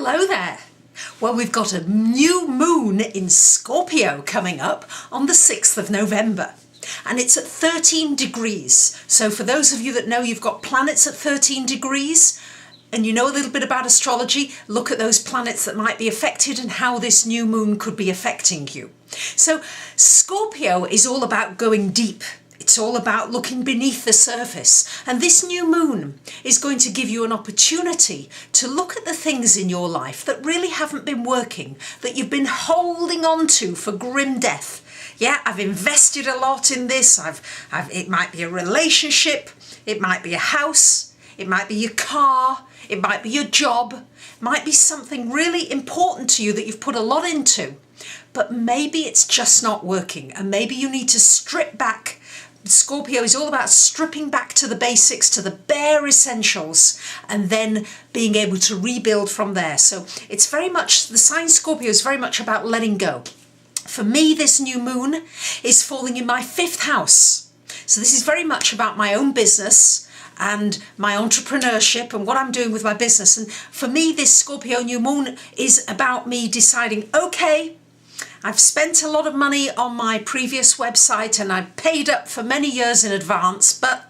Hello there. Well, we've got a new moon in Scorpio coming up on the 6th of November. And it's at 13 degrees. So for those of you that know you've got planets at 13 degrees, and you know a little bit about astrology, look at those planets that might be affected and how this new moon could be affecting you. So Scorpio is all about going deep. It's all about looking beneath the surface. And this new moon is going to give you an opportunity to look at the things in your life that really haven't been working, that you've been holding on to for grim death. Yeah, I've invested a lot in this. It might be a relationship, it might be a house, it might be your car, it might be your job, it might be something really important to you that you've put a lot into, but maybe it's just not working and maybe you need to strip back. Scorpio is all about stripping back to the basics, to the bare essentials, and then being able to rebuild from there. So it's very much, the sign Scorpio is very much about letting go. For me, this new moon is falling in my 5th house. So this is very much about my own business and my entrepreneurship and what I'm doing with my business. And for me, this Scorpio new moon is about me deciding, okay, I've spent a lot of money on my previous website and I've paid up for many years in advance, but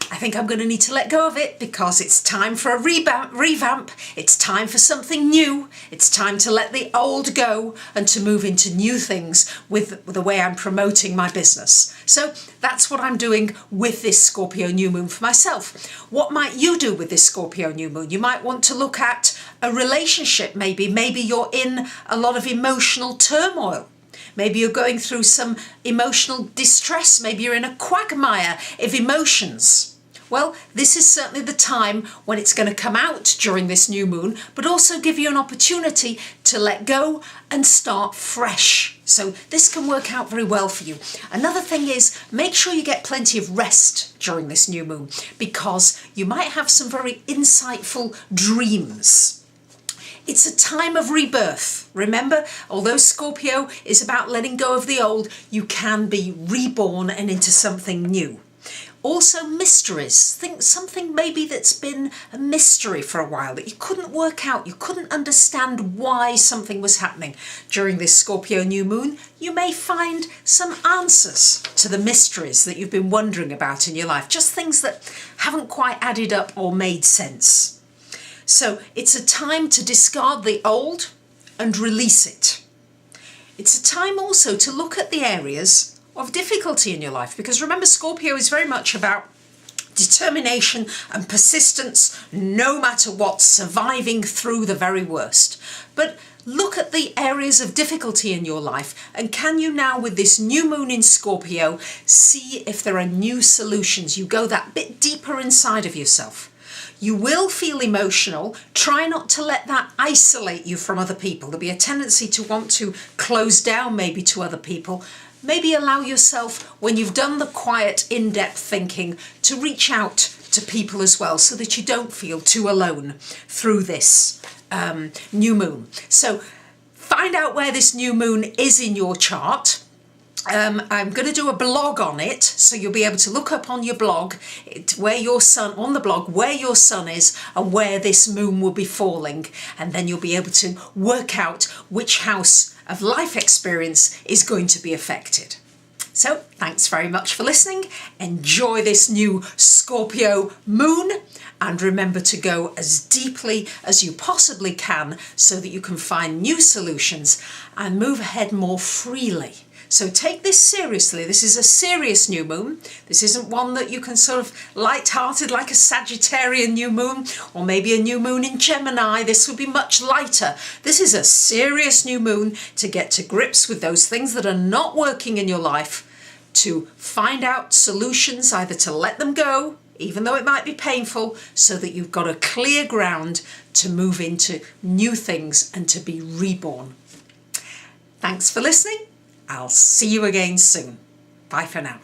I think I'm going to need to let go of it because it's time for a revamp. It's time for something new. It's time to let the old go and to move into new things with the way I'm promoting my business. So that's what I'm doing with this Scorpio new moon for myself. What might you do with this Scorpio new moon? You might want to look at a relationship maybe. Maybe you're in a lot of emotional turmoil. Maybe you're going through some emotional distress. Maybe you're in a quagmire of emotions. Well, this is certainly the time when it's going to come out during this new moon, but also give you an opportunity to let go and start fresh. So this can work out very well for you. Another thing is, make sure you get plenty of rest during this new moon because you might have some very insightful dreams. It's a time of rebirth. Remember, although Scorpio is about letting go of the old, you can be reborn and into something new. Also mysteries. Think something maybe that's been a mystery for a while that you couldn't work out, you couldn't understand why something was happening. During this Scorpio new moon, you may find some answers to the mysteries that you've been wondering about in your life, just things that haven't quite added up or made sense. So it's a time to discard the old and release it. It's a time also to look at the areas of difficulty in your life, because remember, Scorpio is very much about determination and persistence, no matter what, surviving through the very worst. But look at the areas of difficulty in your life, and can you now, with this new moon in Scorpio, see if there are new solutions? You go that bit deeper inside of yourself. You will feel emotional. Try not to let that isolate you from other people. There'll be a tendency to want to close down maybe to other people. Maybe allow yourself, when you've done the quiet, in-depth thinking, to reach out to people as well so that you don't feel too alone through this new moon. So find out where this new moon is in your chart. I'm going to do a blog on it, so you'll be able to look up on your blog where your sun, on the blog, where your sun is and where this moon will be falling, and then you'll be able to work out which house of life experience is going to be affected. So thanks very much for listening. Enjoy this new Scorpio moon, and remember to go as deeply as you possibly can so that you can find new solutions and move ahead more freely. So take this seriously. This is a serious new moon. This isn't one that you can sort of light-hearted like a Sagittarian new moon, or maybe a new moon in Gemini. This will be much lighter. This is a serious new moon to get to grips with those things that are not working in your life, to find out solutions, either to let them go, even though it might be painful, so that you've got a clear ground to move into new things and to be reborn. Thanks for listening. I'll see you again soon. Bye for now.